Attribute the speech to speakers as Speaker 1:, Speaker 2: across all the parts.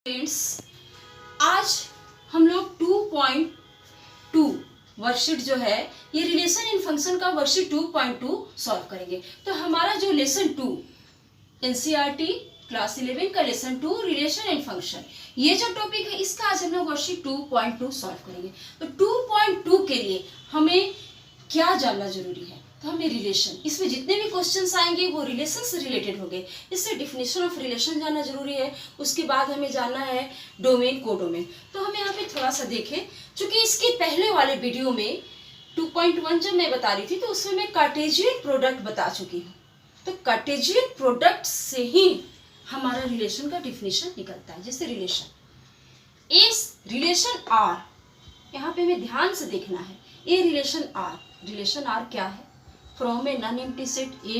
Speaker 1: Friends, आज हम लोग 2.2 वर्कशीट जो है ये रिलेशन इन फंक्शन का वर्कशीट 2.2 सॉल्व करेंगे। तो हमारा जो लेसन 2 एनसीईआरटी क्लास 11 का लेसन 2 रिलेशन इन फंक्शन, ये जो टॉपिक है इसका आज हम लोग वर्कशीट 2.2 सॉल्व करेंगे। तो 2.2 के लिए हमें क्या जानना जरूरी है? तो हमें रिलेशन, इसमें जितने भी क्वेश्चंस आएंगे वो रिलेशन से रिलेटेड होंगे। इससे डिफिनेशन ऑफ रिलेशन जानना जरूरी है। उसके बाद हमें जानना है डोमेन कोडोमेन। तो हम यहाँ पे थोड़ा सा देखें, क्योंकि इसके पहले वाले वीडियो में 2.1 जब मैं बता रही थी तो उसमें मैं कार्टेशियन प्रोडक्ट बता चुकी हूँ। तो कार्टेशियन प्रोडक्ट से ही हमारा रिलेशन का डिफिनेशन निकलता है। जैसे रिलेशन आर, यहाँ पे हमें ध्यान से देखना है। ए रिलेशन आर क्या है? From a non empty set A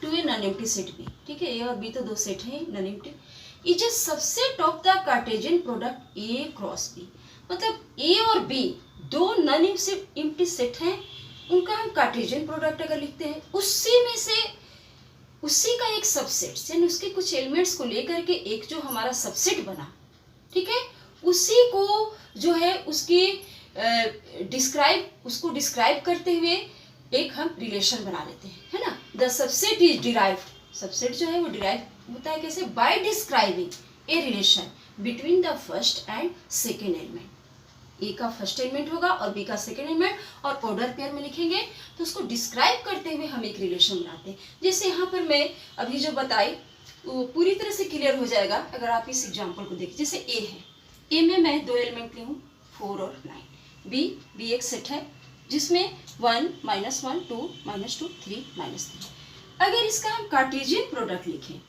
Speaker 1: to a non empty set B. ठीक है, ए और बी तो दो सेट हैं non empty. Is a subset of the Cartesian product A cross B. मतलब ए और बी दो नॉन एम्प्टी सेट हैं, उनका हम कार्टेशियन प्रोडक्ट अगर लिखते हैं, उसी में से उसी का एक सबसेट, यानी उसके कुछ एलिमेंट्स को लेकर के एक जो हमारा सबसेट बना, ठीक है, उसी को जो है उसकी उसको डिस्क्राइब करते हुए एक हम रिलेशन बना लेते हैं, है ना। The subset is derive, subset जो है वो डिराइव होता है कैसे? By describing a relation between the first and second element. A का फर्स्ट एलिमेंट होगा और बी का सेकेंड एलिमेंट, और ऑर्डर पेयर में लिखेंगे तो उसको डिस्क्राइब करते हुए हम एक रिलेशन बनाते हैं। जैसे यहाँ पर मैं अभी जो बताई वो पूरी तरह से क्लियर हो जाएगा अगर आप इस एग्जाम्पल को देखिए। जैसे ए है, ए में मैं दो एलिमेंट ली हूँ 4 और 9। बी एक सेट है जिसमें 1 -1 2 -2 3 -3। अगर इसका हम कार्टेशियन प्रोडक्ट लिखें,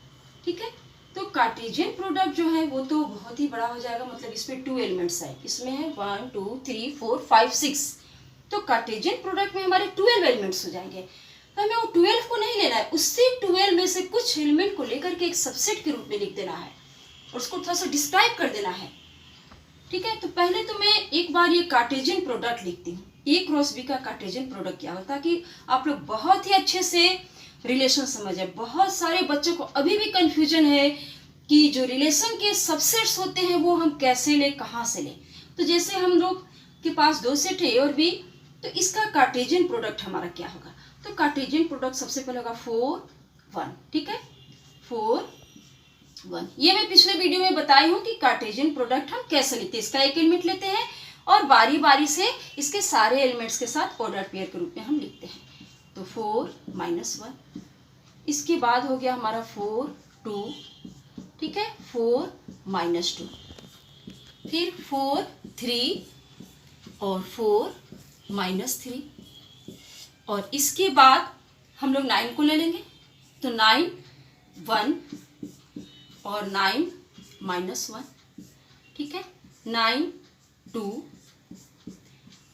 Speaker 1: ठीक है, तो कार्टेशियन प्रोडक्ट जो है वो तो बहुत ही बड़ा हो जाएगा। मतलब इसमें 2 एलिमेंट्स है, इसमें है 1 2 3 4 5 6। तो कार्टेशियन प्रोडक्ट में हमारे 12 एलिमेंट्स हो जाएंगे। तो हमें वो 12 को नहीं लेना है, उससे 12 में से कुछ एलिमेंट को लेकर के एक सबसेट के रूप में लिख देना है और उसको थोड़ा सा डिस्क्राइब कर देना है। ठीक है, तो पहले तो मैं एक बार ये कार्टेशियन प्रोडक्ट लिखती हूँ। ए क्रॉस बी का कार्टेशियन प्रोडक्ट क्या होता है, ताकि आप लोग बहुत ही अच्छे से रिलेशन समझे। बहुत सारे बच्चों को अभी भी कंफ्यूजन है कि जो रिलेशन के सबसेट्स होते हैं वो हम कैसे लें, कहाँ से लें। तो जैसे हम लोग के पास दो सेट है ए और बी, तो इसका कार्टेशियन प्रोडक्ट हमारा क्या होगा? तो कार्टेशियन प्रोडक्ट सबसे पहले होगा 4 1। ठीक है, 4 1। ये मैं पिछले वीडियो में बताई हूँ कि कार्टेशियन प्रोडक्ट हम कैसे लेते हैं। इसका एक एलिमेंट लेते हैं और बारी बारी से इसके सारे एलिमेंट्स के साथ ऑर्डर पेयर के रूप में हम लिखते हैं। तो 4 -1, इसके बाद हो गया हमारा 4 2, ठीक है, 4 -2, फिर 4 3 और 4 -3, और इसके बाद हम लोग 9 को ले लेंगे। तो 9 1 और 9 -1, ठीक है, 9 2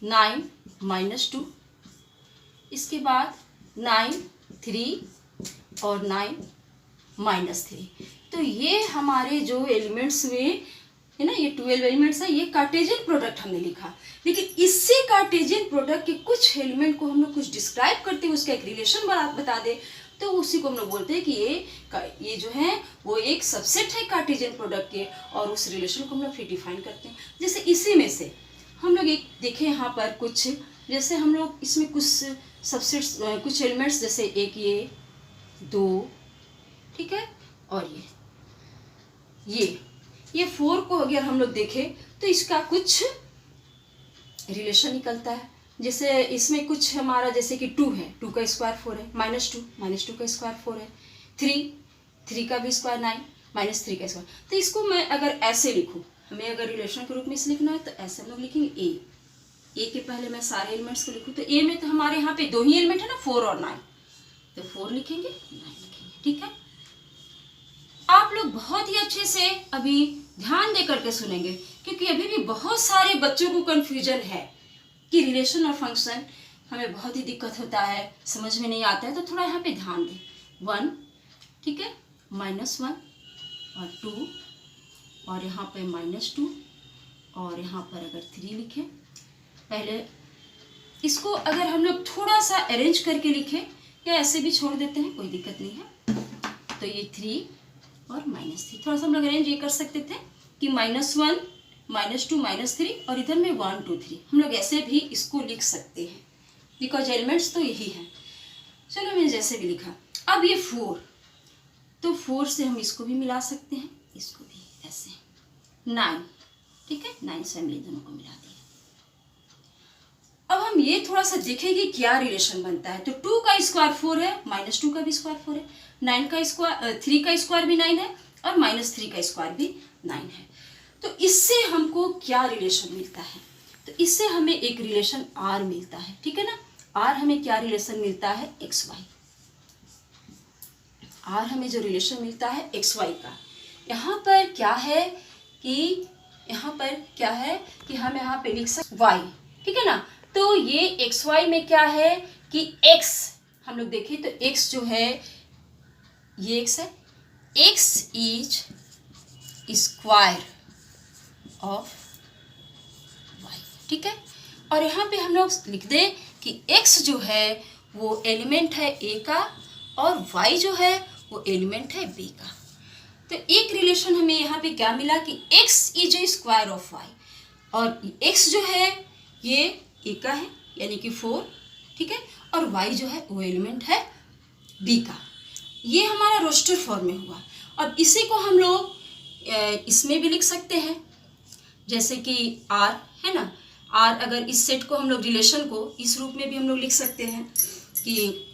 Speaker 1: 9 -2, इसके बाद 9 3 और 9 -3। तो ये हमारे जो एलिमेंट्स हुए है ना, ये 12 एलिमेंट्स है, ये कार्टेशियन प्रोडक्ट हमने लिखा। लेकिन इससे कार्टेशियन प्रोडक्ट के कुछ एलिमेंट को हम लोग कुछ डिस्क्राइब करते हुए उसका एक रिलेशन बता दे, तो उसी को हम लोग बोलते हैं कि ये जो है वो एक सबसेट है कार्टेशियन प्रोडक्ट के, और उस रिलेशन को हम लोग फिर डिफाइन करते हैं। जैसे इसी में से हम लोग एक देखें यहाँ पर कुछ, जैसे हम लोग इसमें कुछ सबसेट्स, कुछ एलिमेंट्स, जैसे एक ये 2, ठीक है, और ये 4 को अगर हम लोग देखें तो इसका कुछ रिलेशन निकलता है। जैसे इसमें कुछ हमारा, जैसे कि 2 है, 2 का स्क्वायर 4 है, -2 का स्क्वायर 4 है, 3 का भी स्क्वायर 9 -3 का स्क्वायर। तो इसको मैं अगर ऐसे लिखूँ, हमें अगर रिलेशन के रूप में इसे लिखना है तो ऐसे हम लोग लिखेंगे। ए के पहले मैं सारे एलिमेंट्स को लिखूँ, तो ए में तो हमारे यहाँ पे 2 ही एलिमेंट है ना, 4 और 9, तो 4 लिखेंगे 9 लिखेंगे। ठीक है, आप लोग बहुत ही अच्छे से अभी ध्यान दे करके सुनेंगे, क्योंकि अभी भी बहुत सारे बच्चों को कंफ्यूजन है कि रिलेशन और फंक्शन हमें बहुत ही दिक्कत होता है, समझ में नहीं आता है। तो थोड़ा यहाँ पे ध्यान दें। 1, ठीक है, -1 और 2, और यहाँ पे -2, और यहाँ पर अगर 3 लिखें, पहले इसको अगर हम लोग थोड़ा सा अरेंज करके लिखें या ऐसे भी छोड़ देते हैं, कोई दिक्कत नहीं है। तो ये 3 और -3, थोड़ा सा हम लोग अरेंज ये कर सकते थे, कि -1 -2 -3 और इधर में 1 2 3 हम लोग ऐसे भी इसको लिख सकते हैं बिकॉज एलिमेंट्स तो यही है। चलो मैंने जैसे भी लिखा। अब ये 4, तो 4 से हम इसको भी मिला सकते हैं, इसको भी ऐसे। 9, ठीक है, 9 से हमने दोनों को मिला दिया। अब हम ये थोड़ा सा देखेंगे क्या रिलेशन बनता है। तो 2 का स्क्वायर 4 है, -2 का भी स्क्वायर 4 है, 9 का स्क्वायर 3 का स्क्वायर भी 9 है और -3 का स्क्वायर भी 9 है। तो इससे हमको क्या रिलेशन मिलता है? तो इससे हमें एक रिलेशन R मिलता है, ठीक है ना। R हमें क्या रिलेशन मिलता है? XY। R हमें जो रिलेशन मिलता है XY का, यहाँ पर क्या है कि हम यहाँ पे लिख सकते Y, ठीक है ना। तो ये XY में क्या है कि X, हम लोग देखें तो X जो है ये X है, X is square of Y, ठीक है। और यहाँ पे हम लोग लिख दें कि X जो है वो एलिमेंट है A का और Y जो है वो एलिमेंट है B का। तो एक रिलेशन हमें यहाँ पे क्या मिला कि X is a square of Y, और X जो है ये A का है यानी कि 4, ठीक है, और Y जो है वो एलिमेंट है B का। ये हमारा रोस्टर फॉर्म में हुआ। अब इसी को हम लोग इसमें भी लिख सकते हैं, जैसे कि R है ना। R अगर इस सेट को हम लोग रिलेशन को इस रूप में भी हम लोग लिख सकते हैं कि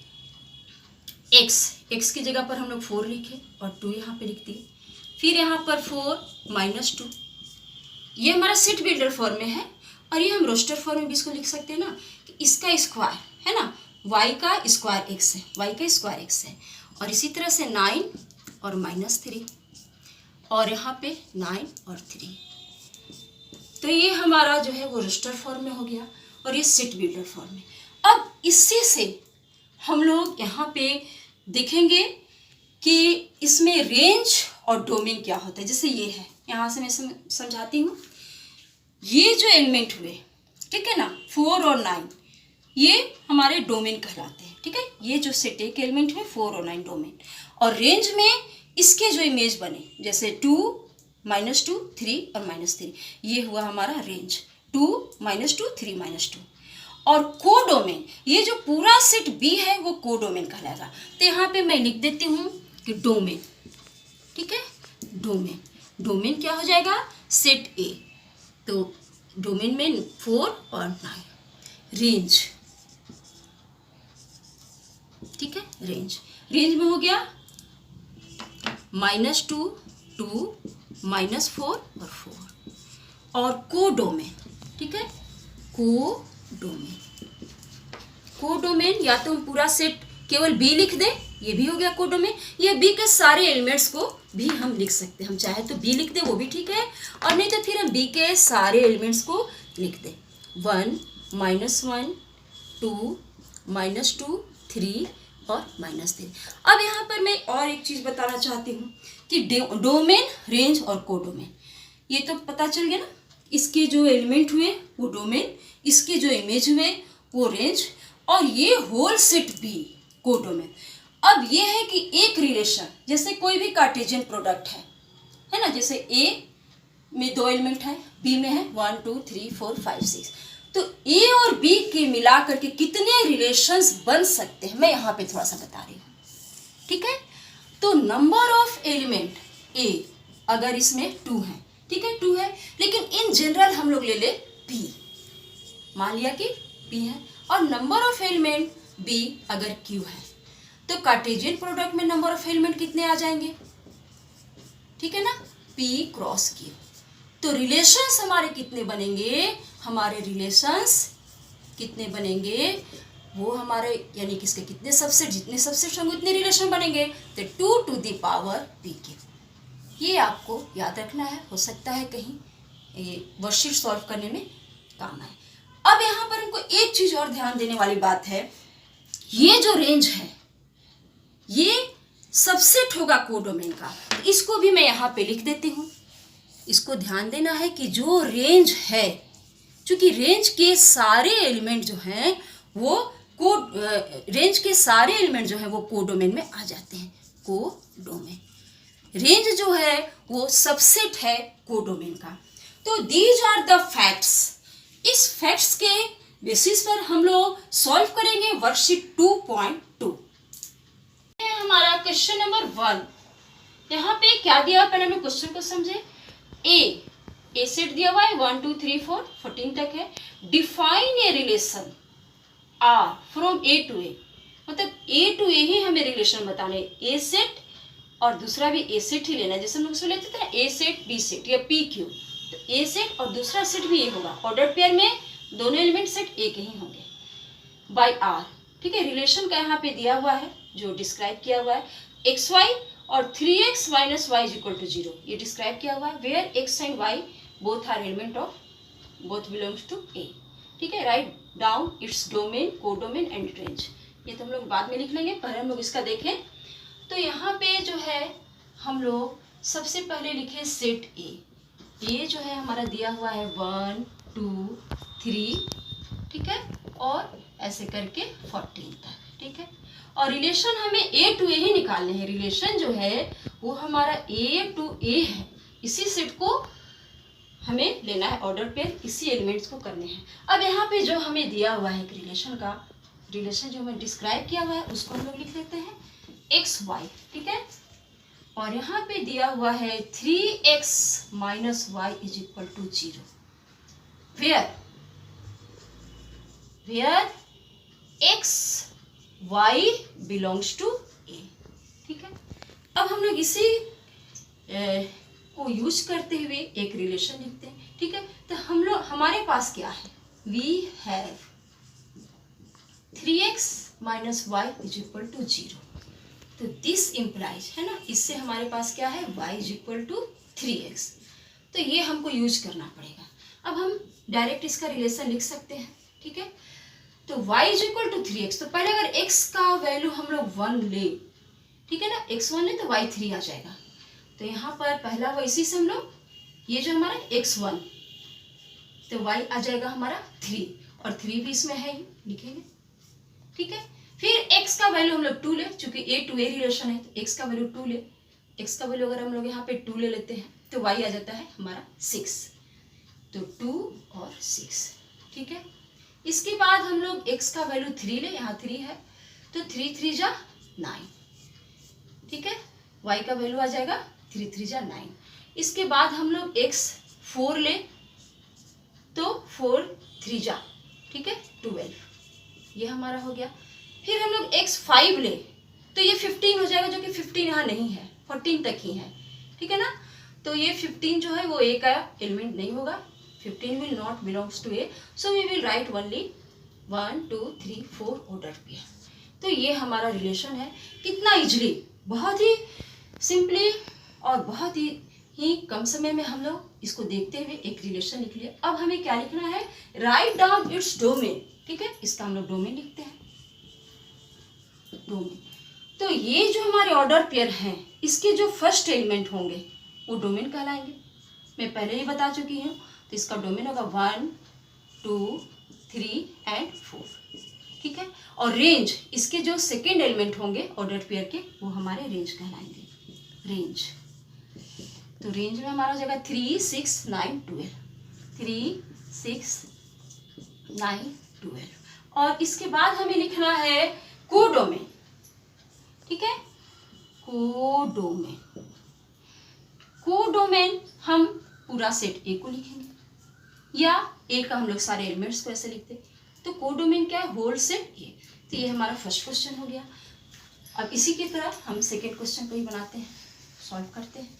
Speaker 1: x की जगह पर हम लोग 4 लिखे और 2 यहाँ पे लिख दिए, फिर यहाँ पर 4 - 2, ये हमारा सेट बिल्डर फॉर्म में है। और ये हम रोस्टर फॉर्म में भी इसको लिख सकते हैं ना कि इसका स्क्वायर है ना, y का स्क्वायर x है, y का स्क्वायर x है, और इसी तरह से 9 और -3 और यहाँ पे 9 और 3। तो ये हमारा जो है वो रोस्टर फॉर्म में हो गया और ये सेट बिल्डर फॉर्म में। अब इसी से हम लोग यहाँ पे देखेंगे कि इसमें रेंज और डोमेन क्या होता है। जैसे ये है, यहाँ से मैं समझाती हूँ। ये जो एलिमेंट हुए, ठीक है ना, 4 और 9, ये हमारे डोमेन कहलाते हैं, ठीक है। ये जो सेट के एलिमेंट हुए 4 और 9 डोमेन, और रेंज में इसके जो इमेज बने जैसे 2 -2 3 और -3, ये हुआ हमारा रेंज 2 -2 3 -2। और कोडोमेन, ये जो पूरा सेट B है वो कोडोमेन कहलाएगा। तो यहाँ पे मैं लिख देती हूँ कि डोमेन, ठीक है, डोमेन क्या हो जाएगा? Set A। तो डोमेन में 4 और 9, रेंज, ठीक है, रेंज में हो गया -2 2 -4 और 4। और कोडोमेन, ठीक है, कोडोमेन या तो हम पूरा सेट केवल B लिख दें, ये भी हो गया कोडोमेन। ये B के सारे एलिमेंट्स को भी हम लिख सकते हैं, हम चाहे तो B लिख दें वो भी ठीक है, और नहीं तो फिर हम B के सारे एलिमेंट्स को लिख दें। 1 -1 2 -2 3 और -3। अब यहाँ पर मैं और एक चीज़ बताना चाहती हूँ कि डोमेन, रेंज और कोडोमेन, ये तो पता चल गया ना। इसके जो एलिमेंट हुए वो डोमेन, इसके जो इमेज हुए वो रेंज, और ये होल सेट B कोडोमेन। अब ये है कि एक रिलेशन, जैसे कोई भी कार्टेशियन प्रोडक्ट है ना, जैसे A में 2 एलिमेंट है, B में है 1 2 3 4 5 6, तो A और B के मिला करके कितने रिलेशंस बन सकते हैं मैं यहाँ पे थोड़ा सा बता रही हूँ, ठीक है। तो नंबर ऑफ एलिमेंट A अगर इसमें 2 है, ठीक है, 2 है, लेकिन इन जनरल हम लोग ले ले P, मान लिया कि P है, और नंबर ऑफ एलिमेंट B अगर Q है, तो कार्टेशियन प्रोडक्ट में नंबर ऑफ एलिमेंट कितने आ जाएंगे, ठीक है ना, P क्रॉस Q। तो रिलेशंस हमारे कितने बनेंगे, हमारे रिलेशंस कितने बनेंगे, वो हमारे यानी कि इसके कितने सबसेट, जितने सबसेट होंगे उतने रिलेशन बनेंगे। तो 2 to the power PQ, ये आपको याद रखना है, हो सकता है कहीं ये वर्कशीट सॉल्व करने में काम आए। अब यहाँ पर हमको एक चीज और ध्यान देने वाली बात है, ये जो रेंज है ये सबसेट होगा कोडोमेन का, तो इसको भी मैं यहाँ पे लिख देती हूँ। इसको ध्यान देना है कि जो रेंज है, क्योंकि रेंज के सारे एलिमेंट जो हैं वो रेंज के सारे एलिमेंट जो हैं वो कोडोमेन में आ जाते हैं, कोडोमेन। रेंज जो है वो सबसेट है कोडोमेन का। तो दीज आर द फैक्ट्स। इस फैक्ट्स के बेसिस पर हम लोग सॉल्व करेंगे वर्कशीट 2.2। हमारा क्वेश्चन नंबर 1। यहाँ पे क्या दिया हुआ, पहले हम क्वेश्चन को समझे। ए सेट दिया हुआ है 1 2 3 4 14 तक है। Define a relation R from A to A, मतलब ए टू ए ही हमें रिलेशन बताने। ए सेट और दूसरा भी ए सेट ही लेना है, जैसे हम लोग उसमें लेते थे ना ए सेट बी सेट या पी क्यू, तो ए सेट और दूसरा सेट भी ये होगा। ऑर्डर पेयर में दोनों एलिमेंट सेट ए के ही होंगे बाय आर। ठीक है, रिलेशन का यहाँ पे दिया हुआ है जो डिस्क्राइब किया हुआ है, एक्स वाई और 3x minus Y is equal to 0, ये डिस्क्राइब किया हुआ है। Where X and Y both are element of both belongs to A. ठीक है, write down its domain, codomain and range. ये तो हम लोग बाद में लिख लेंगे, पहले हम लोग इसका देखें। तो यहाँ पे जो है हम लोग सबसे पहले लिखे सेट ए। ये जो है हमारा दिया हुआ है 1 2 3, ठीक है, और ऐसे करके 14 तक। ठीक है, और रिलेशन हमें ए टू ए ही निकालने हैं। रिलेशन जो है वो हमारा ए टू ए है, इसी सेट को हमें लेना है ऑर्डर पेयर, इसी एलिमेंट्स को करने हैं। अब यहाँ पे जो हमें दिया हुआ है रिलेशन का, रिलेशन जो हमें डिस्क्राइब किया हुआ है उसको हम लोग लिख लेते हैं एक्स वाई। ठीक है, और यहाँ पे दिया हुआ है 3x minus Y is equal to 0, where x y belongs to a। ठीक है, अब हम लोग इसी को यूज करते हुए एक रिलेशन लिखते हैं। ठीक है, तो हम लोग हमारे पास क्या है, we have 3x minus Y is equal to 0। तो दिस इम्प्लाइज है ना, इससे हमारे पास क्या है, y is equal to 3x। तो ये हमको यूज करना पड़ेगा। अब हम डायरेक्ट इसका रिलेशन लिख सकते हैं। ठीक है, तो y is equal to 3x, तो पहले अगर x का वैल्यू हम लोग 1 ले, ठीक है ना, x 1 ले तो y 3 आ जाएगा। तो यहाँ पर पहला वो इसी से हम लोग ये जो हमारा x 1 तो y आ जाएगा हमारा 3, और 3 भी इसमें है ही, लिखेंगे। ठीक है, फिर x का वैल्यू हम लोग 2 ले, चूंकि a टू a रिलेशन है तो x का वैल्यू 2 ले। x का वैल्यू अगर हम लोग यहाँ पे 2 ले लेते हैं तो y आ जाता है हमारा 6, तो 2 और 6। ठीक है, इसके बाद हम लोग x का वैल्यू 3 ले, यहाँ 3 है तो 3 3 जा 9। ठीक है, y का वैल्यू आ जाएगा 3 3 जा 9। इसके बाद हम लोग x 4 ले तो 4 3 जा, ठीक है, 12, ये हमारा हो गया। फिर हम लोग x 5 ले तो ये 15 हो जाएगा, जो कि 15 यहाँ नहीं है, 14 तक ही है। ठीक है ना, तो ये 15 जो है वो a का एलिमेंट नहीं होगा, 15 will not belongs to A, so we will write only 1 2 3 4 order pair। तो ये हमारा रिलेशन है। कितना इजली, बहुत ही सिंपली और बहुत ही कम समय में हम लोग इसको देखते हुए एक रिलेशन लिख लिया। अब हमें क्या लिखना है, राइट डाउन इट्स डोमेन। ठीक है, इसका हम लोग डोमेन लिखते हैं, डोमेन। तो ये जो हमारे ऑर्डर पेयर हैं, इसके जो फर्स्ट एलिमेंट होंगे वो डोमेन कहलाएंगे। मैं पहले ही बता चुकी हूँ, तो इसका डोमेन होगा 1 2 3 एंड 4। ठीक है, और रेंज, इसके जो सेकेंड एलिमेंट होंगे ऑर्डर पेयर के वो हमारे रेंज कहलाएंगे, रेंज। तो रेंज में हमारा हो जाएगा 3 6 9 12, 3 6 9 12। और इसके बाद हमें लिखना है कोडोमेन। ठीक है, कोडोमेन, कोडोमेन हम पूरा सेट ए को लिखेंगे, या ए का हम लोग सारे एलिमेंट्स को ऐसे लिखते हैं। तो कोडोमेन क्या है, होल सेट ए। तो ये हमारा फर्स्ट क्वेश्चन हो गया। अब इसी की तरह हम सेकेंड क्वेश्चन को ही बनाते हैं, सॉल्व करते हैं।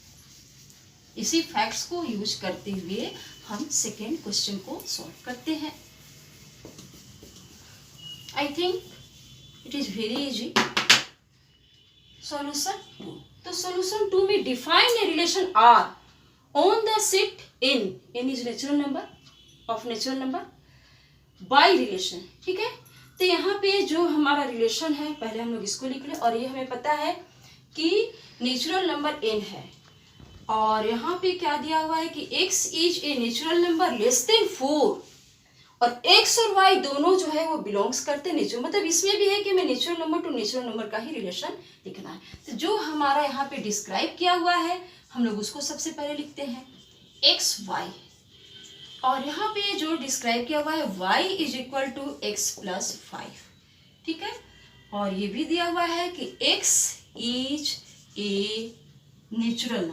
Speaker 1: इसी फैक्ट्स को यूज करते हुए हम सेकेंड क्वेश्चन को सॉल्व करते हैं। I think it is very easy. Solution 2। तो सॉल्यूशन 2 में define a relation R on the set n is natural number of natural number by relation. ठीक है, तो यहाँ पे जो हमारा रिलेशन है पहले हम लोग इसको लिख लें, और ये हमें पता है कि नेचुरल नंबर n है, और यहाँ पे क्या दिया हुआ है कि x is a natural number less than 4 और x और y दोनों जो है वो बिलोंग्स करते हैं नेचुरल, मतलब इसमें भी है कि मैं natural number two natural number का ही रिलेशन लिखना है। तो जो हमारा यहाँ पे डिस्क्राइब किया हुआ है हम लोग उसको सबसे पहले लिखते हैं x y, और यहाँ पे जो डिस्क्राइब किया हुआ है y is equal to x plus 5, ठीक है। और ये भी दिया हुआ है कि x is a natural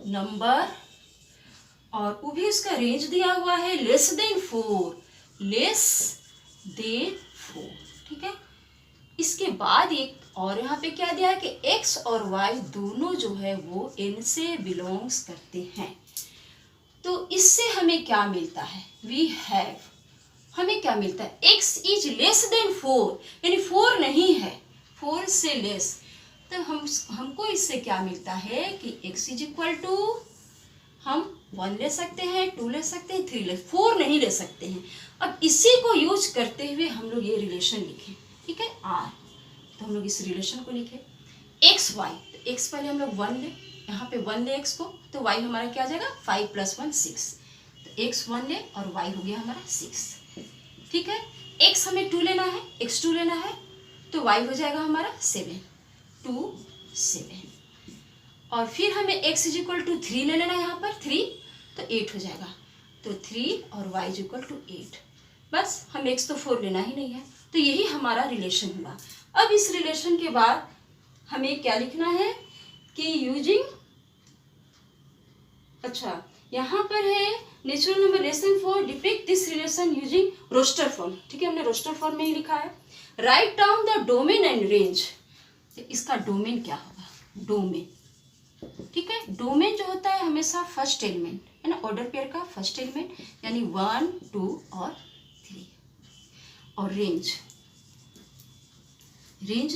Speaker 1: number, और वो भी उसका रेंज दिया हुआ है लेस देन 4, ठीक है। इसके बाद एक और यहाँ पे क्या दिया है कि x और y दोनों जो है वो n से बिलोंग्स करते हैं। तो इससे हमें क्या मिलता है, हमें क्या मिलता है, x इज लेस देन 4, यानी 4 नहीं है, 4 से लेस। तो हमको इससे क्या मिलता है कि x इज इक्वल टू हम 1 ले सकते हैं, 2 ले सकते हैं, 3 4 नहीं ले सकते हैं। अब इसी को यूज करते हुए हम लोग ये रिलेशन लिखें, ठीक है, r। तो हम लोग इस रिलेशन को लिखें x y, तो x पहले हम लोग 1 ले, यहाँ पे 1 ले x को, तो y हमारा क्या आ जाएगा 5 + 1 6, तो x 1 ले और y हो गया हमारा 6, ठीक है। x हमें 2 लेना है, x 2 लेना है, तो y हो जाएगा हमारा 7, 2 7, और फिर हमें x इज इक्वल टू 3 ले लेना है, यहाँ पर 3, तो 8 हो जाएगा, तो 3 और y इज इक्वल टू 8, बस हम x तो 4 लेना ही नहीं है। तो यही हमारा रिलेशन हुआ। अब इस रिलेशन के बाद हमें क्या लिखना है कि यूजिंग, अच्छा यहाँ पर है natural number less than 4 depict this relation using roster form, ठीक है, हमने रोस्टर फॉर्म में ही लिखा है। Write down the domain and range, तो इसका डोमेन क्या होगा, डोमेन, ठीक है। डोमेन जो होता है हमेशा फर्स्ट एलिमेंट है ना, ऑर्डर पेयर का फर्स्ट एलिमेंट, यानी 1 2 और 3, और रेंज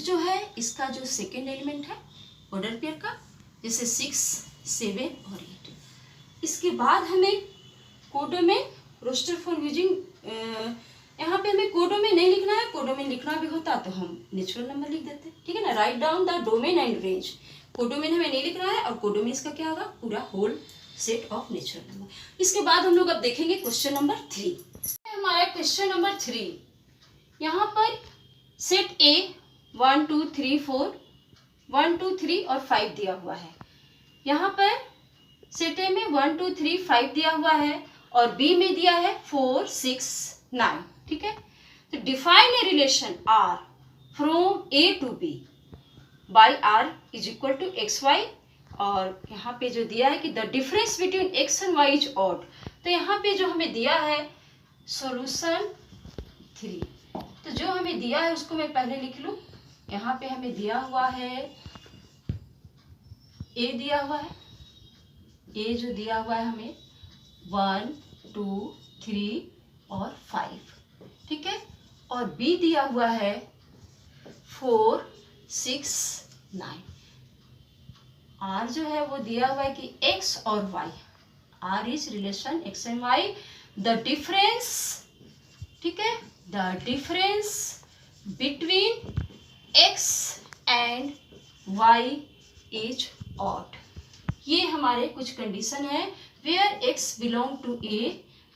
Speaker 1: जो है इसका जो सेकेंड एलिमेंट है ऑर्डर पेयर का, जैसे 6 7 और 8। इसके बाद हमें कोडोमेन रोस्टर फॉर्म यूजिंग, यहाँ पे हमें कोडोमेन नहीं लिखना है, कोडोमेन लिखना भी होता तो हम नेचुरल नंबर लिख देते, ठीक है ना। Right down the domain and range, codomain हमें नहीं लिखना है, और कोडोमेन इसका क्या होगा, पूरा whole set of natural number. इसके बाद हम लोग अब देखेंगे क्वेश्चन नंबर 3, हमारा क्वेश्चन नंबर 3। यहाँ पर सेट ए 1 2 3 4 1 2 3 और 5 दिया हुआ है। यहाँ पर सेट ए में 1 2 3 5 दिया हुआ है, और बी में दिया है 4 6 9, ठीक है। तो define a relation R from A to B by R is equal to x Y, और यहाँ पे जो दिया है कि the difference between x and y is odd. तो यहाँ पे जो हमें दिया है सॉल्यूशन 3, तो जो हमें दिया है उसको मैं पहले लिख लूँ। यहाँ पे हमें दिया हुआ है ए, दिया हुआ है ए, जो दिया हुआ है हमें 1 2 3 और 5, ठीक है, और बी दिया हुआ है 4 6 9। आर जो है वो दिया हुआ है कि x और y, R is relation x and y, the difference, ठीक है, the difference between x and y is odd. ये हमारे कुछ कंडीशन है where x belong to a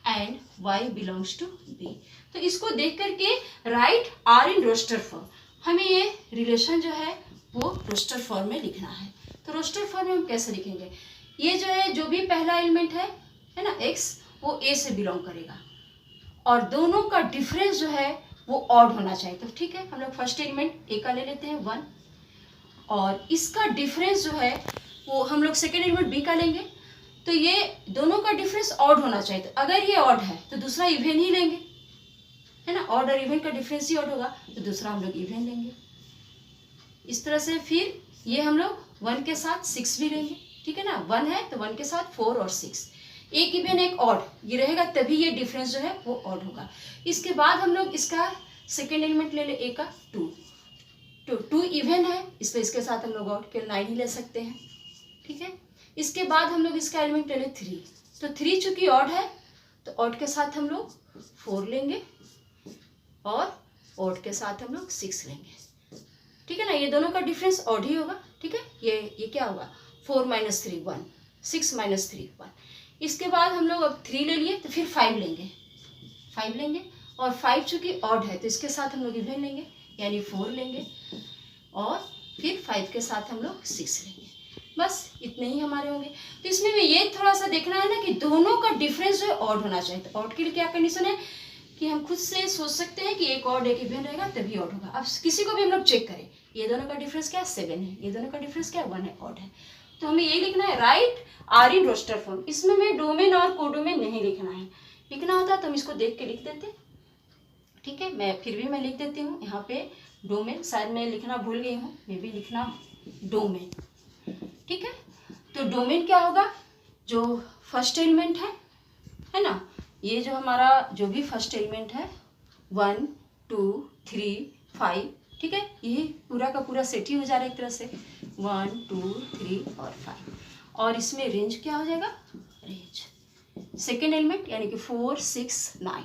Speaker 1: and y belongs to b। तो इसको देख करके write R in roster form, हमें ये रिलेशन जो है वो रोस्टर फॉर्म में लिखना है। तो रोस्टर फॉर्म में हम कैसे लिखेंगे, ये जो है जो भी पहला एलिमेंट है ना x, वो a से बिलोंग करेगा, और दोनों का डिफरेंस जो है वो ऑड होना चाहिए। तो ठीक है, हम लोग फर्स्ट एलिमेंट a का ले लेते हैं 1, और इसका डिफरेंस जो है वो हम लोग सेकेंड एलिमेंट b का लेंगे। तो ये दोनों का डिफरेंस ऑड होना चाहिए, तो अगर ये ऑड है तो दूसरा इवन ही लेंगे, है ना, ऑड और इवन का डिफरेंस ही ऑड होगा, तो दूसरा हम लोग इवन लेंगे। इस तरह से फिर ये हम लोग 1 के साथ 6 भी लेंगे, ठीक है ना, 1 है तो 1 के साथ 4 और 6, एक इवन एक ऑड, ये रहेगा तभी ये डिफरेंस जो है वो ऑड होगा। इसके बाद हम लोग इसका सेकेंड एलिमेंट ले ले a का 2 इवन है, इसलिए इसके साथ हम लोग ऑड के 9 ही ले सकते हैं, ठीक है। इसके बाद हम लोग इसका एलिमेंट ले ले 3, तो 3 चूंकि ऑड है तो ऑड के साथ हम लोग 4 लेंगे, और ऑड के साथ हम लोग 6 लेंगे, ठीक है ना, ये दोनों का डिफरेंस ऑड ही होगा, ठीक है। ये क्या होगा 4 - 3 1, 6 - 3 1, इसके बाद हम लोग अब 3 ले लिए तो फिर 5 लेंगे, 5 लेंगे, और 5 चूंकि ऑड है तो इसके साथ हम लोग इवन लेंगे यानी 4 लेंगे, और फिर 5 के साथ हम लोग 6 लेंगे। बस इतने ही हमारे होंगे। तो इसमें भी ये थोड़ा सा देखना है ना कि दोनों का डिफरेंस जो है ऑड होना चाहिए। तो ऑड के लिए क्या कंडीशन है कि हम खुद से सोच सकते हैं कि एक ऑड एक इवन रहेगा तभी ऑड होगा। अब किसी को भी हम लोग चेक करें, ये दोनों का डिफरेंस क्या है 7 है, ये दोनों का डिफरेंस क्या है 1 है, ऑड है। तो हमें ये लिखना है write R in roster form. इसमें मैं डोमेन और कोडोमेन नहीं लिखना है, लिखना होता तो हम इसको देख के लिख देते, ठीक है। मैं फिर भी मैं लिख देती हूँ यहाँ पे डोमेन, शायद मैं लिखना भूल गई हूँ, मैं भी लिखना डोमेन, ठीक है। तो डोमेन क्या होगा, जो फर्स्ट एलिमेंट है ना, ये जो हमारा जो भी फर्स्ट एलिमेंट है 1 2 3 5, ठीक है, ये पूरा का पूरा सेट ही हो जा रहा है एक तरह से 1 2 3 और 5। और इसमें रेंज क्या हो जाएगा, रेंज सेकेंड एलिमेंट यानी कि 4 6 9,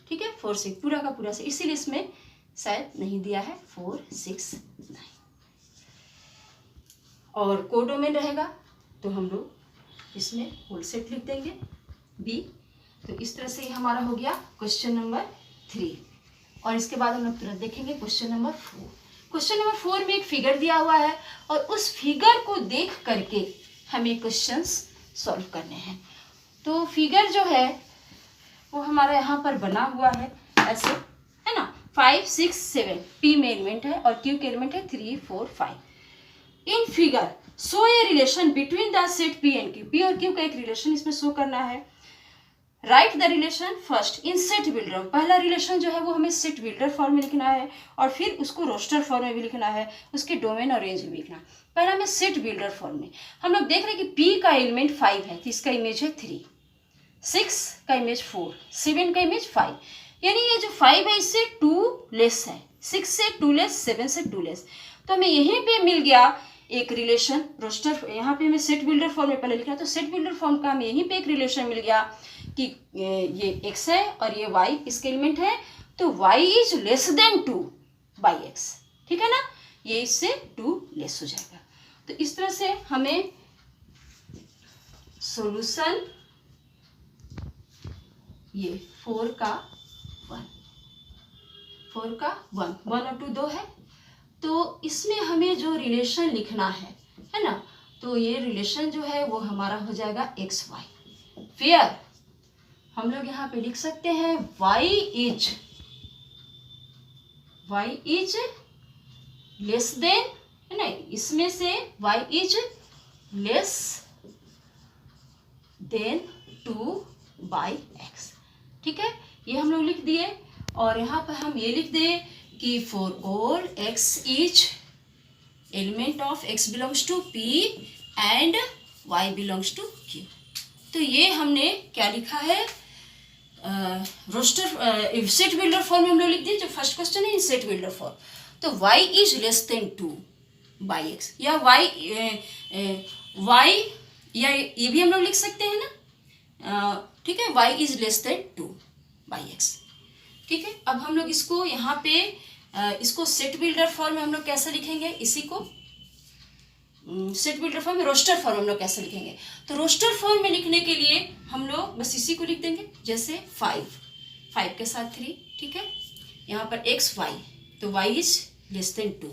Speaker 1: ठीक है, 4 6 पूरा का पूरा से, इसीलिए इसमें शायद नहीं दिया है 4 6 9। और कोडोमेन रहेगा तो हम लोग इसमें होल सेट लिख देंगे बी। तो इस तरह से हमारा हो गया क्वेश्चन नंबर 3। और इसके बाद हम लोग तुरंत देखेंगे क्वेश्चन नंबर 4। क्वेश्चन नंबर 4 में एक फिगर दिया हुआ है और उस फिगर को देख करके हमें क्वेश्चंस सॉल्व करने हैं। तो फिगर जो है वो हमारा यहाँ पर बना हुआ है ऐसे, है ना, 5 6 7 पी में एलिमेंट है और क्यू के एलिमेंट है 3 4 5। In figure show A relation between the set P and Q. P और क्यू का एक रिलेशन इसमें शो करना है। Right the relation first in set builder. पहला रिलेशन जो है वो हमें सेट बिल्डर फॉर्म में लिखना है और फिर उसको रोस्टर फॉर्म में भी लिखना है, उसके डोमेन और रेंज भी लिखना है। पहला हमें सेट बिल्डर फॉर्म में हम लोग देख रहे हैं कि पी का एलिमेंट 5 है तो इसका इमेज है 3, 6 का इमेज 4, 7 का इमेज 5, यानी ये जो 5 है इससे 2 लेस है, 6 से 2 लेस, 7 से 2 लेस। तो हमें यहीं पे मिल गया एक रिलेशन रोस्टर। यहाँ पे हमें सेट बिल्डर फॉर्म में पहले लिखना, तो सेट बिल्डर फॉर्म का हमें यहीं पे एक रिलेशन मिल गया कि ये x है और ये y इसके एलिमेंट है, तो y is less than 2 by x, ठीक है ना, ये इससे 2 लेस हो जाएगा। तो इस तरह से हमें सॉल्यूशन ये 4 का 1 और 2 2 है। तो इसमें हमें जो रिलेशन लिखना है ना, तो ये रिलेशन जो है वो हमारा हो जाएगा एक्स वाई, वेयर हम लोग यहाँ पे लिख सकते हैं y इज लेस देन, है ना, इसमें से y is less than 2 by x, ठीक है, ये हम लोग लिख दिए। और यहाँ पर हम ये लिख दें कि for all x is element of x belongs to p and y belongs to q। तो ये हमने क्या लिखा है, रोस्टर सेट बिल्डर फॉर्म में हम लोग लिख दिए, जो फर्स्ट क्वेश्चन है इन सेट बिल्डर फॉर्म। तो y is less than 2 by x, या y या ये भी हम लोग लिख सकते हैं ना, ठीक है, y is less than 2 by x, ठीक है। अब हम लोग इसको यहाँ पे इसको सेट बिल्डर फॉर्म में हम लोग कैसे लिखेंगे, इसी को सेट बिल्डर फॉर्म में रोस्टर फॉर्म हम लोग कैसे लिखेंगे। तो रोस्टर फॉर्म में लिखने के लिए हम लोग बस इसी को लिख देंगे, जैसे 5 के साथ 3, ठीक है, यहाँ पर x y, तो y इज लेस देन 2।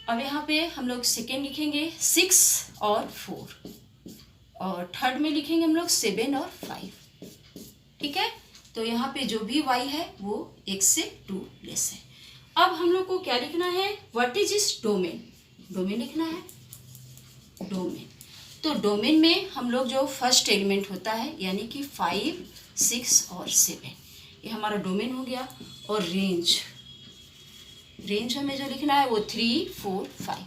Speaker 1: अब यहाँ पे हम लोग सेकेंड लिखेंगे 6 और 4, और थर्ड में लिखेंगे हम लोग 7 और 5, ठीक है। तो यहाँ पे जो भी y है वो x से 2 लेस है। अब हम लोग को क्या लिखना है, व्हाट इज इस डोमेन, डोमेन लिखना है, डोमेन। तो डोमेन में हम लोग जो फर्स्ट एलिमेंट होता है यानी कि 5 6 और 7, ये हमारा डोमेन हो गया। और रेंज हमें जो लिखना है वो 3 4 5,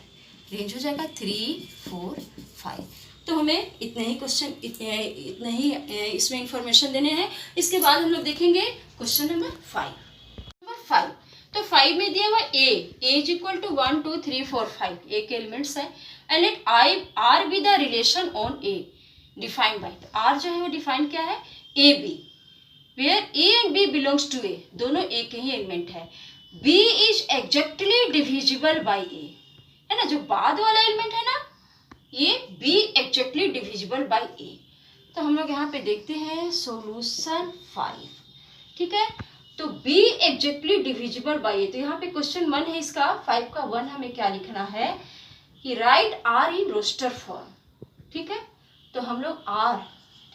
Speaker 1: रेंज हो जाएगा 3 4 5। तो हमें इतने ही क्वेश्चन, इतने ही इसमें इंफॉर्मेशन देने हैं। इसके बाद हम लोग देखेंगे क्वेश्चन नंबर 5। तो 5 में दिया हुआ a is equal to 1 2 3 4 5, A के एलिमेंट्स है, and let R be the relation on A defined by. R जो है वो डिफाइन क्या है, A B, where A and B belongs to A, दोनों ए के ही एलिमेंट है। B is exactly divisible by A, है ना, जो बाद वाला एलिमेंट है ना, ये b exactly divisible by a। तो हम लोग यहाँ पे देखते हैं सॉल्यूशन 5, ठीक है। तो बी एग्जैक्टली डिविजिबल बाई ए, तो यहाँ पे क्वेश्चन 1 है इसका, 5 का 1 हमें क्या लिखना है कि write R in roster form, ठीक है। तो हम लोग आर,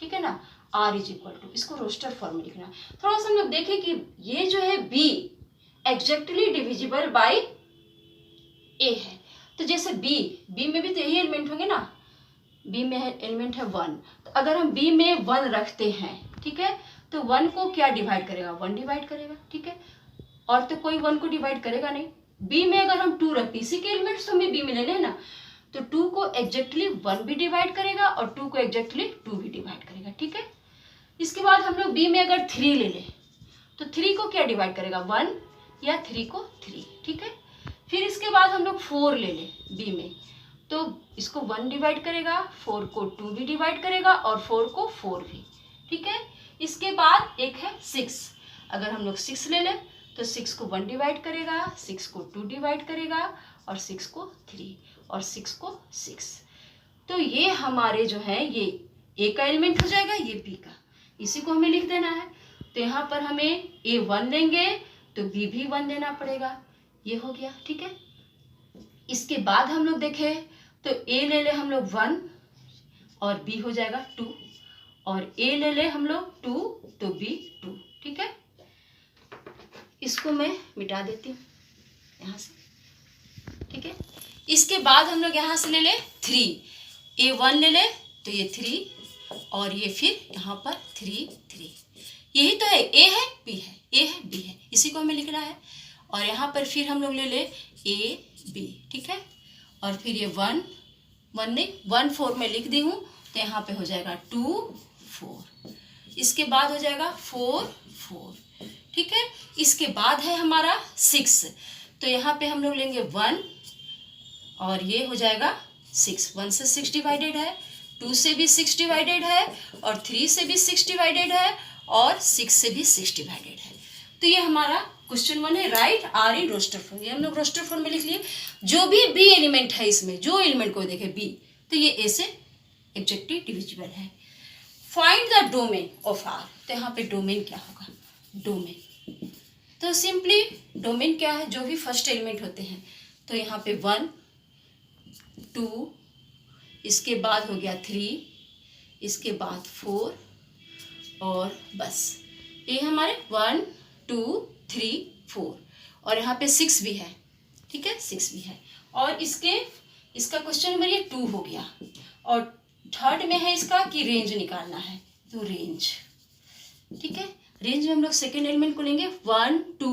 Speaker 1: ठीक है ना, आर इज इक्वल टू, इसको रोस्टर फॉर्म में लिखना है। थोड़ा सा हम लोग देखें कि ये जो है B exactly divisible by A है, तो जैसे बी में भी तो यही एलिमेंट होंगे ना, बी में एलिमेंट है 1, तो अगर हम बी में 1 रखते हैं, ठीक है, तो 1 को क्या डिवाइड करेगा, 1 डिवाइड करेगा, ठीक है, और तो कोई 1 को डिवाइड करेगा नहीं। बी में अगर हम 2 रखते हैं, इसी के एलिमेंट्स तो हमें बी में लेने हैं ना, तो 2 को एग्जैक्टली 1 भी डिवाइड करेगा और 2 को एग्जैक्टली 2 भी डिवाइड करेगा, ठीक है। इसके बाद हम लोग बी में अगर 3 ले लें, तो 3 को क्या डिवाइड करेगा, 1, या 3 को 3, ठीक है। फिर इसके बाद हम लोग 4 ले लें बी में, तो इसको 1 डिवाइड करेगा, 4 को 2 भी डिवाइड करेगा और 4 को 4 भी, ठीक है। इसके बाद एक है 6, अगर हम लोग 6 ले लें तो 6 को 1 डिवाइड करेगा, 6 को 2 डिवाइड करेगा और 6 को 3 और 6 को 6। तो ये हमारे जो है ये ए का एलिमेंट हो जाएगा, ये बी का, इसी को हमें लिख देना है। तो यहाँ पर हमें ए 1 लेंगे तो बी भी 1 देना पड़ेगा, ये हो गया, ठीक है। इसके बाद हम लोग देखें तो ए ले ले हम लोग 1 और बी हो जाएगा 2, और ए ले ले हम लोग 2 तो बी 2, ठीक है। इसको मैं मिटा देती हूँ यहाँ से, ठीक है। इसके बाद हम लोग यहाँ से ले ले 3, ए 1 ले ले तो ये 3 और ये फिर यहाँ पर 3 3, यही तो है, ए है बी है, ए है बी है, इसी को हमें लिखना है। और यहाँ पर फिर हम लोग ले ले ए बी, ठीक है, और फिर ये 1 नहीं 1 4 में लिख दी हूँ, तो यहाँ पे हो जाएगा 2 4, इसके बाद हो जाएगा 4 4, ठीक है। इसके बाद है हमारा 6, तो यहाँ पे हम लोग लेंगे 1 और ये हो जाएगा 6, 1 से 6 डिवाइडेड है, 2 से भी 6 डिवाइडेड है और 3 से भी 6 डिवाइडेड है और 6 से भी 6 डिवाइडेड है। तो ये हमारा क्वेश्चन 1 है, write R in roster form, ये हम लोग रोस्टर फॉर्म में लिख लिए। जो भी बी एलिमेंट है इसमें, जो एलिमेंट को देखे बी, तो ये ए से एग्जैक्टली डिविजिबल है। Find the domain of R, तो यहाँ पे डोमेन क्या होगा, डोमेन, तो सिंपली डोमेन क्या है, जो भी फर्स्ट एलिमेंट होते हैं, तो यहाँ पे 1 2, इसके बाद हो गया 3, इसके बाद 4 और बस ये हमारे 1 2 3 4 और यहाँ पे 6 भी है, ठीक है, 6 भी है। और इसका क्वेश्चन नंबर ये 2 हो गया। और थर्ड में है इसका कि रेंज निकालना है, तो रेंज, ठीक है, रेंज में हम लोग सेकेंड एलिमेंट को लेंगे 1 2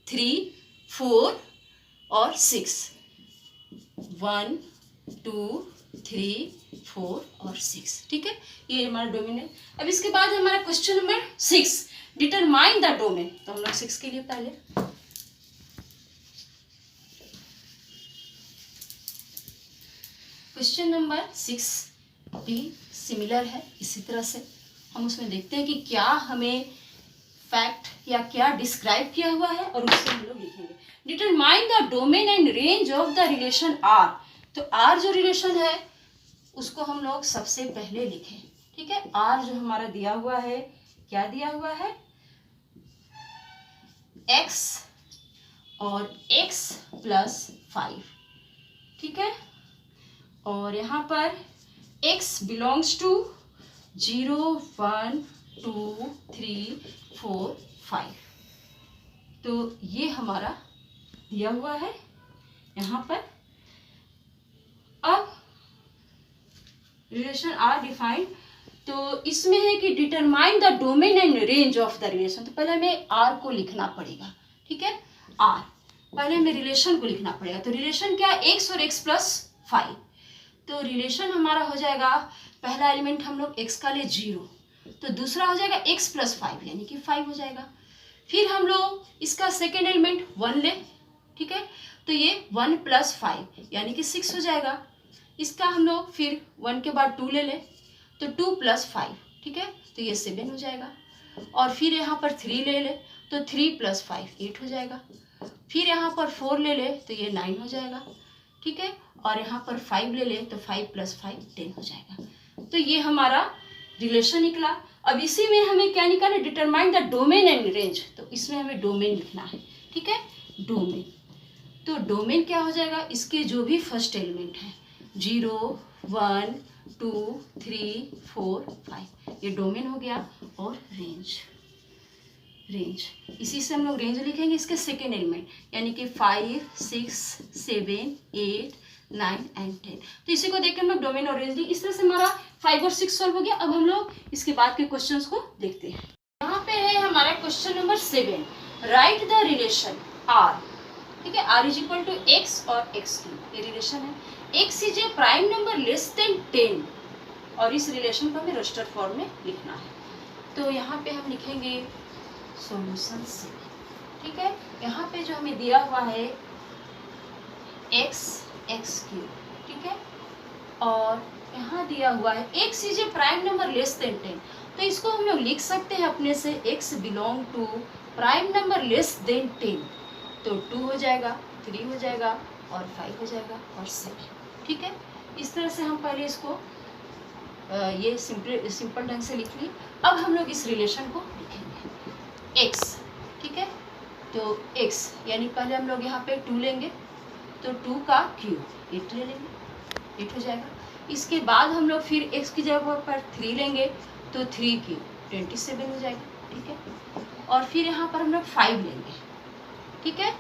Speaker 1: 3 4 और 6, 1 2 3 4 और 6, ठीक है, ये हमारा डोमेन है। अब इसके बाद हमारा question number 6, determine the domain, तो हम लोग 6 के लिए पहले क्वेश्चन नंबर 6 भी सिमिलर है, इसी तरह से हम उसमें देखते हैं कि क्या हमें फैक्ट या क्या डिस्क्राइब किया हुआ है और उससे हम लोग लिखेंगे। Determine the domain and range of the relation R, तो आर जो रिलेशन है उसको हम लोग सबसे पहले लिखें, ठीक है। आर जो हमारा दिया हुआ है, क्या दिया हुआ है, x और x प्लस 5, ठीक है, और यहाँ पर x बिलोंग्स टू 0 1 2 3 4 5, तो ये हमारा दिया हुआ है यहाँ पर। अब रिलेशन आर डिफाइंड, तो इसमें है कि determine the domain and range of the relation, तो पहले हमें आर को लिखना पड़ेगा, ठीक है, आर पहले हमें रिलेशन को लिखना पड़ेगा। तो रिलेशन क्या है, x और x प्लस 5, तो रिलेशन हमारा हो जाएगा, पहला एलिमेंट हम लोग x का ले 0, तो दूसरा हो जाएगा x प्लस 5 यानी कि 5 हो जाएगा। फिर हम लोग इसका सेकेंड एलिमेंट 1 ले, ठीक है, तो ये 1 प्लस 5 यानी कि 6 हो जाएगा। इसका हम लोग फिर 1 के बाद 2 ले ले, तो 2 प्लस 5, ठीक है, तो ये 7 हो जाएगा। और फिर यहाँ पर 3 ले ले, तो 3 प्लस 5 8 हो जाएगा। फिर यहाँ पर 4 ले ले तो ये 9 हो जाएगा, ठीक है, और यहाँ पर 5 ले ले तो 5 प्लस 5 10 हो जाएगा। तो ये हमारा रिलेशन निकला। अब इसी में हमें क्या निकालना है, determine the domain and range. तो इसमें हमें डोमेन लिखना है, ठीक है, डोमेन। तो डोमेन क्या हो जाएगा, इसके जो भी फर्स्ट एलिमेंट है 0 1 2 3 4 5, ये डोमेन हो गया। और रेंज, रेंज इसी से हम लोग रेंज लिखेंगे इसके सेकेंड एलिमेंट, यानी कि 5 6 7 8 9 एंड 10। तो इसी को देख के हम लोग डोमेन और रेंज ली। इस तरह से हमारा 5 और 6 सॉल्व हो गया। अब हम लोग इसके बाद के क्वेश्चंस को देखते हैं। यहाँ पे है हमारा question number 7, write the relation R, ठीक है, R is equal to x और एक्स क्यूब, ये रिलेशन है। X is a prime number less than 10, और इस रिलेशन को हमें रोस्टर फॉर्म में लिखना है। तो यहाँ पे हम लिखेंगे सॉल्यूशन से, ठीक है। यहाँ पे जो हमें दिया हुआ है एक्स एक्स क्यूब, ठीक है, और यहाँ दिया हुआ है x is a prime number less than 10। तो इसको हम लोग लिख सकते हैं अपने से, x belong to prime number less than 10। तो 2 हो जाएगा, 3 हो जाएगा और 5 हो जाएगा और 7, ठीक है। इस तरह से हम पहले इसको ये सिंपल ढंग से लिख ली। अब हम लोग इस रिलेशन को लिखेंगे x, ठीक है। तो x यानी पहले हम लोग यहाँ पे 2 लेंगे, तो 2 का क्यूब 8 ले लेंगे, 8 हो जाएगा। इसके बाद हम लोग फिर x की जगह पर 3 लेंगे, तो 3 क्यूब 27 हो जाएगा, ठीक है। और फिर यहाँ पर हम लोग 5 लेंगे, ठीक है,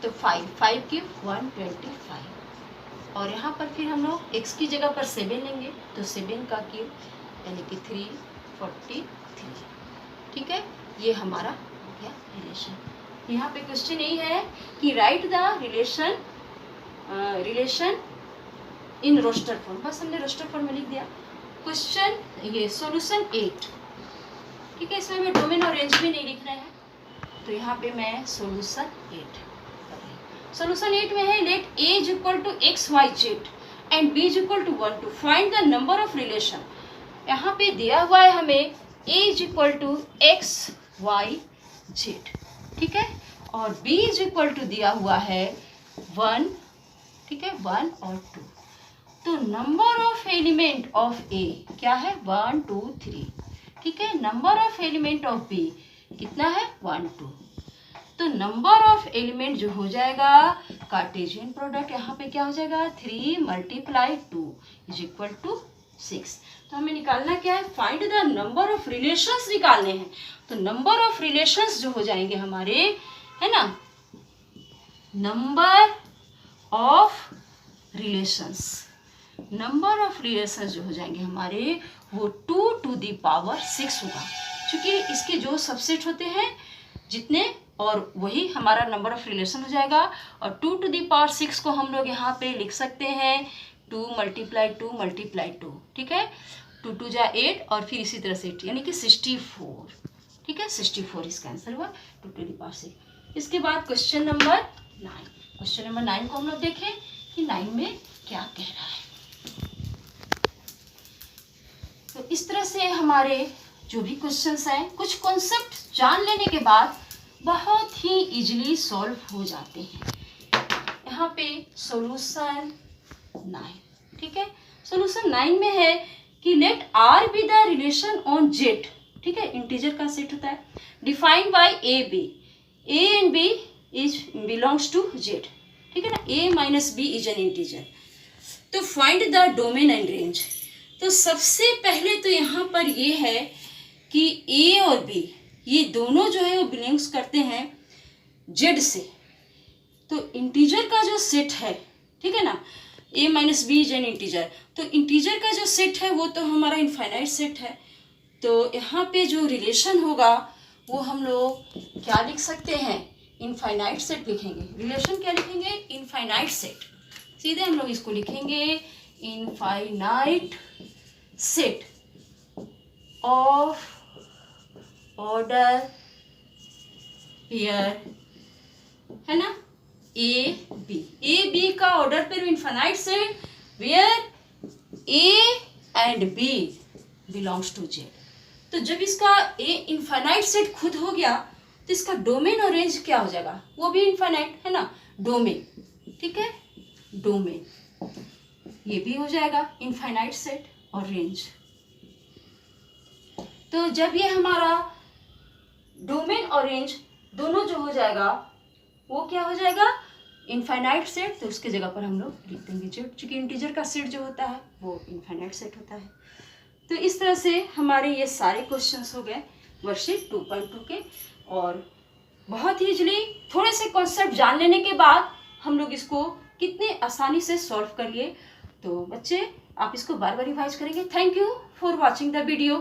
Speaker 1: तो 5 क्यूब 125। और यहाँ पर फिर हम लोग x की जगह पर 7 लेंगे, तो 7 का क्यूब यानी कि 343, ठीक है। ये हमारा हो गया रिलेशन। यहाँ पे क्वेश्चन यही है कि write the relation, relation in roster form, बस हमने रोस्टर फॉर्म में लिख दिया। क्वेश्चन ये सॉल्यूशन 8, ठीक है, इसमें हमें डोमेन और रेंज भी नहीं लिखना है। तो यहाँ पे मैं सॉल्यूशन 8, सॉल्यूशन 8 में है let a is equal to x y z and b is equal to 1 to find the number of relation. यहाँ पे दिया हुआ है हमें a is equal to x y z, ठीक है, और b इज इक्वल टू दिया हुआ है 1, ठीक है, 1 और 2। तो number of element of a क्या है, 1 2 3, ठीक है। Number of element of b कितना है, 1 2। तो नंबर ऑफ एलिमेंट जो हो जाएगा, कार्टेशियन प्रोडक्ट यहाँ पे क्या हो जाएगा, 3 × 2 इज इक्वल टू 6। तो हमें निकालना क्या है, find the number of relations निकालने हैं। तो नंबर ऑफ रिलेशंस जो हो जाएंगे हमारे, है ना, number of relations, number of relations जो हो जाएंगे हमारे, वो 2 to the power 6 होगा, क्योंकि इसके जो सबसेट होते हैं जितने, और वही हमारा नंबर ऑफ रिलेशन हो जाएगा। और 2 to the power 6 को हम लोग यहाँ पे लिख सकते हैं 2 × 2 × 2, ठीक है, 2 2 जा 8 और फिर इसी तरह से 8 यानी कि 64, ठीक है, 64 इसका आंसर हुआ 2 to the power 6। इसके बाद क्वेश्चन नंबर 9, क्वेश्चन नंबर 9 को हम लोग देखें कि 9 में क्या कह रहा है। तो इस तरह से हमारे जो भी क्वेश्चंस हैं, कुछ कॉन्सेप्ट जान लेने के बाद बहुत ही इजीली सॉल्व हो जाते हैं। यहाँ पे सॉल्यूशन 9, ठीक है, सॉल्यूशन 9 में है कि let R be the relation on Z, ठीक है, इंटीजर का सेट होता है, defined by A B, A and B is belongs to Z, ठीक है ना, a minus B is an integer. तो find the domain and range. तो सबसे पहले तो यहाँ पर ये है कि a और b ये दोनों जो है वो बिलोंग्स करते हैं जेड से। तो इंटीजर का जो सेट है, ठीक है ना, a minus B is an integer, तो इंटीजर का जो सेट है वो तो हमारा इनफाइनाइट सेट है। तो यहाँ पे जो रिलेशन होगा वो हम लोग क्या लिख सकते हैं, इनफाइनाइट सेट लिखेंगे। रिलेशन क्या लिखेंगे, इनफाइनाइट सेट। सीधे हम लोग इसको लिखेंगे infinite set of order pair, है ना, ए बी का order pair infinite set where A and B belongs to Z. तो जब इसका ए इनफाइनाइट सेट खुद हो गया तो इसका डोमेन और रेंज क्या हो जाएगा, वो भी इनफाइनाइट है ना, डोमेन, ठीक है, डोमेन ये भी हो जाएगा इनफाइनाइट सेट, और रेंज तो जब ये हमारा डोमेन और रेंज दोनों जो हो जाएगा वो क्या हो जाएगा, इनफाइनाइट सेट। तो उसके जगह पर हम लोग लिख देंगे जेड, चूंकि इंटीजर का सेट जो होता है वो इनफाइनाइट सेट होता है। तो इस तरह से हमारे ये सारे क्वेश्चंस हो गए वर्कशीट 2.2 के। और बहुत ही इजली थोड़े से कॉन्सेप्ट जान लेने के बाद हम लोग इसको कितने आसानी से सॉल्व करिए। तो बच्चे आप इसको बार बार रिवाइज करेंगे। Thank you for watching the video.